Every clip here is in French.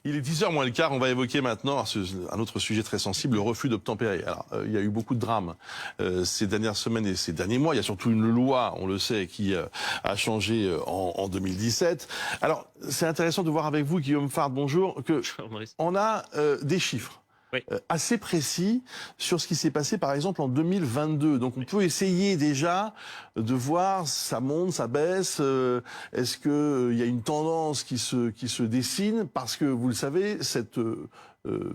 Il est 10h moins le quart, on va évoquer maintenant un autre sujet très sensible, le refus d'obtempérer. Alors, il y a eu beaucoup de drames ces dernières semaines et ces derniers mois. Il y a surtout une loi, on le sait, qui a changé en 2017. Alors, c'est intéressant de voir avec vous, Guillaume Fard, bonjour, que on a des chiffres. Oui. Assez précis sur ce qui s'est passé par exemple en 2022. Donc on peut essayer déjà de voir ça monte, ça baisse. Est-ce que il y a une tendance qui se dessine parce que vous le savez cette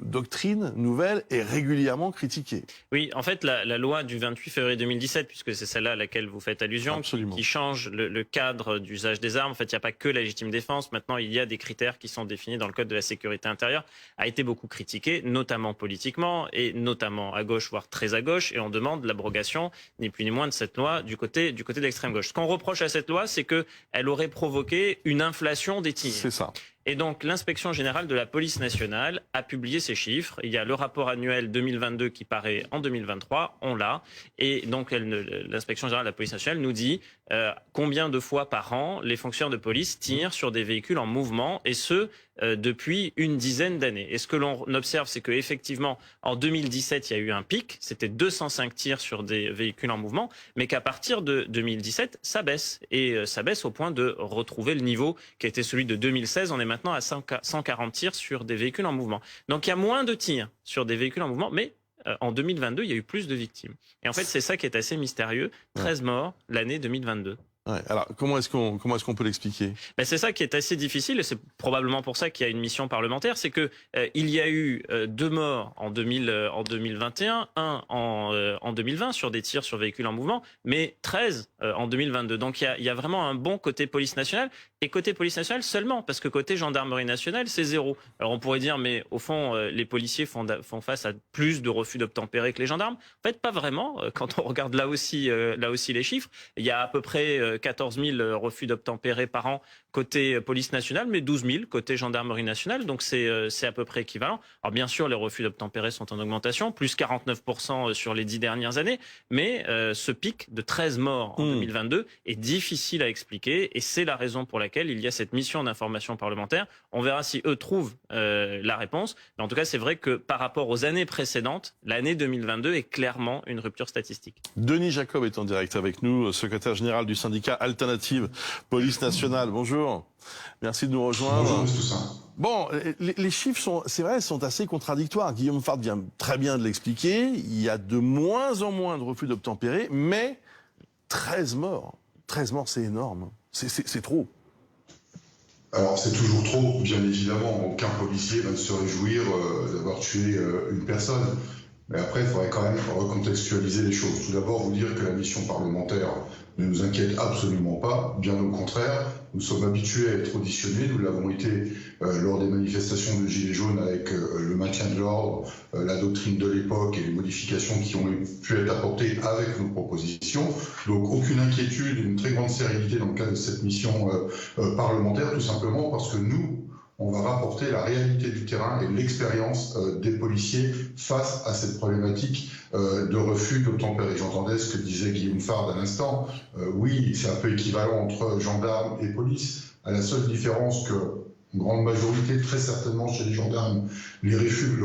doctrine nouvelle est régulièrement critiquée. Oui, en fait, la loi du 28 février 2017, puisque c'est celle-là à laquelle vous faites allusion, qui change le cadre d'usage des armes. En fait, il n'y a pas que la légitime défense. Maintenant, il y a des critères qui sont définis dans le Code de la sécurité intérieure. A été beaucoup critiqué, notamment politiquement, et notamment à gauche, voire très à gauche. Et on demande l'abrogation, ni plus ni moins, de cette loi du côté de l'extrême gauche. Ce qu'on reproche à cette loi, c'est qu'elle aurait provoqué une inflation des tirs. C'est ça. Et donc, l'inspection générale de la police nationale a publié ces chiffres. Il y a le rapport annuel 2022 qui paraît en 2023, on l'a. Et donc, l'inspection générale de la police nationale nous dit combien de fois par an les fonctionnaires de police tirent sur des véhicules en mouvement, et ce, depuis une dizaine d'années. Et ce que l'on observe, c'est qu'effectivement, en 2017, il y a eu un pic, c'était 205 tirs sur des véhicules en mouvement, mais qu'à partir de 2017, ça baisse. Et ça baisse au point de retrouver le niveau qui était celui de 2016. On est maintenant à 140 tirs sur des véhicules en mouvement. Donc il y a moins de tirs sur des véhicules en mouvement, mais en 2022, il y a eu plus de victimes. Et en fait, c'est ça qui est assez mystérieux. 13 morts l'année 2022. Ouais, alors comment est-ce qu'on peut l'expliquer? C'est ça qui est assez difficile, et c'est probablement pour ça qu'il y a une mission parlementaire. C'est que il y a eu 2 morts en 2021, un en 2020 sur des tirs sur véhicules en mouvement, mais 13 en 2022. Donc il y a vraiment un bon côté police nationale, et côté police nationale seulement, parce que côté gendarmerie nationale, c'est 0. Alors on pourrait dire, mais au fond, les policiers font face à plus de refus d'obtempérer que les gendarmes. En fait, pas vraiment. Quand on regarde là aussi les chiffres, il y a à peu près 14 000 refus d'obtempérer par an côté police nationale, mais 12 000 côté gendarmerie nationale. Donc c'est à peu près équivalent. Alors bien sûr, les refus d'obtempérer sont en augmentation, plus 49% sur les 10 dernières années. Mais ce pic de 13 morts en 2022 est difficile à expliquer, et c'est la raison pour laquelle il y a cette mission d'information parlementaire. On verra si eux trouvent la réponse. Mais en tout cas, c'est vrai que par rapport aux années précédentes, l'année 2022 est clairement une rupture statistique. Denis Jacob est en direct avec nous, secrétaire général du syndicat Alternative Police Nationale. Bonjour. Merci de nous rejoindre. Bonjour, tout ça. Bon, les chiffres sont assez contradictoires. Guillaume Fard vient très bien de l'expliquer. Il y a de moins en moins de refus d'obtempérer, mais 13 morts. 13 morts, c'est énorme. C'est trop. Alors, c'est toujours trop, bien évidemment. Aucun policier va se réjouir d'avoir tué une personne. Mais après, il faudrait quand même recontextualiser les choses. Tout d'abord, vous dire que la mission parlementaire ne nous inquiète absolument pas. Bien au contraire, nous sommes habitués à être auditionnés. Nous l'avons été lors des manifestations de Gilets jaunes avec le maintien de l'ordre, la doctrine de l'époque et les modifications qui ont pu être apportées avec nos propositions. Donc aucune inquiétude, une très grande sérénité dans le cadre de cette mission parlementaire, tout simplement parce que nous, on va rapporter la réalité du terrain et l'expérience des policiers face à cette problématique de refus d'obtempérer. J'entendais ce que disait Guillaume Fard à l'instant. Oui, c'est un peu équivalent entre gendarmes et police, à la seule différence que une grande majorité, très certainement chez les gendarmes, le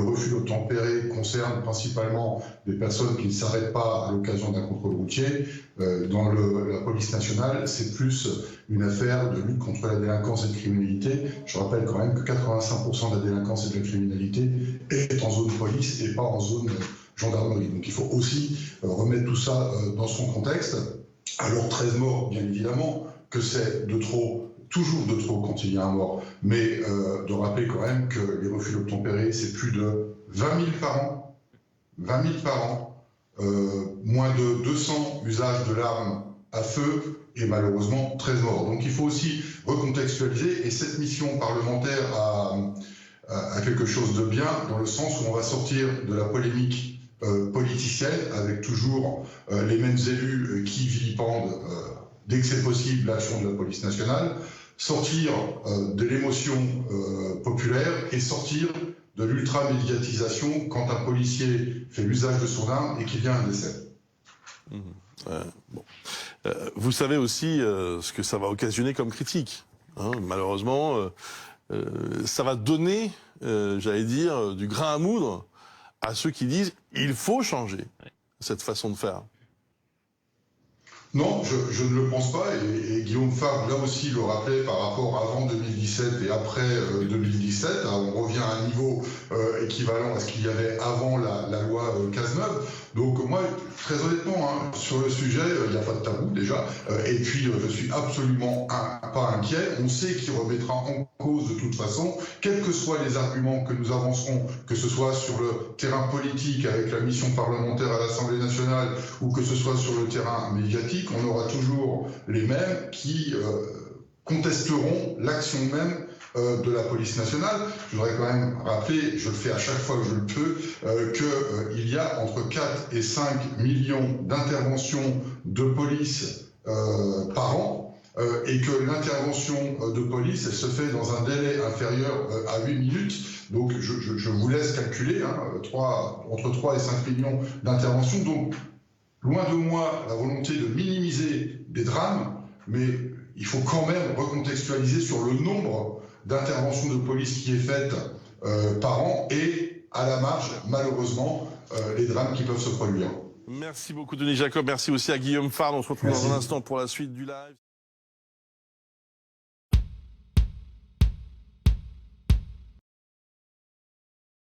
refus d'obtempérer concerne principalement des personnes qui ne s'arrêtent pas à l'occasion d'un contrôle routier. Dans la police nationale, c'est plus une affaire de lutte contre la délinquance et la criminalité. Je rappelle quand même que 85% de la délinquance et de la criminalité est en zone police et pas en zone gendarmerie. Donc il faut aussi remettre tout ça dans son contexte. Alors 13 morts, bien évidemment, que c'est de trop, toujours de trop quand il y a un mort, mais de rappeler quand même que les refus d'obtempérer, c'est plus de 20 000 par an, 20 000 par an, moins de 200 usages de l'arme à feu et malheureusement 13 morts. Donc il faut aussi recontextualiser, et cette mission parlementaire a quelque chose de bien dans le sens où on va sortir de la polémique politicienne avec toujours les mêmes élus qui vilipendent dès que c'est possible l'action de la police nationale, sortir de l'émotion populaire et sortir de l'ultra-médiatisation quand un policier fait l'usage de son arme et qu'il y a un décès. Bon. Vous savez aussi ce que ça va occasionner comme critique. Hein, malheureusement, ça va donner, j'allais dire, du grain à moudre à ceux qui disent il faut changer cette façon de faire. Non, je ne le pense pas, et Guillaume Fabre, là aussi, le rappelait par rapport avant 2017 et après 2017. On revient à un niveau équivalent à ce qu'il y avait avant la loi Cazeneuve. Donc moi, très honnêtement, hein, sur le sujet, il n'y a pas de tabou déjà, et puis je suis absolument pas inquiet. On sait qu'il remettra en cause de toute façon, quels que soient les arguments que nous avancerons, que ce soit sur le terrain politique avec la mission parlementaire à l'Assemblée nationale, ou que ce soit sur le terrain médiatique, on aura toujours les mêmes qui contesteront l'action même de la police nationale. Je voudrais quand même rappeler, je le fais à chaque fois que je le peux, qu'il y a entre 4 et 5 millions d'interventions de police par an, et que l'intervention de police, elle se fait dans un délai inférieur à 8 minutes. Donc je vous laisse calculer, hein, entre 3 et 5 millions d'interventions. Donc loin de moi la volonté de minimiser des drames, mais il faut quand même recontextualiser sur le nombre d'interventions de police qui est faite par an, et à la marge, malheureusement, les drames qui peuvent se produire. Merci beaucoup Denis Jacob, merci aussi à Guillaume Fabre. On se retrouve dans un instant pour la suite du live.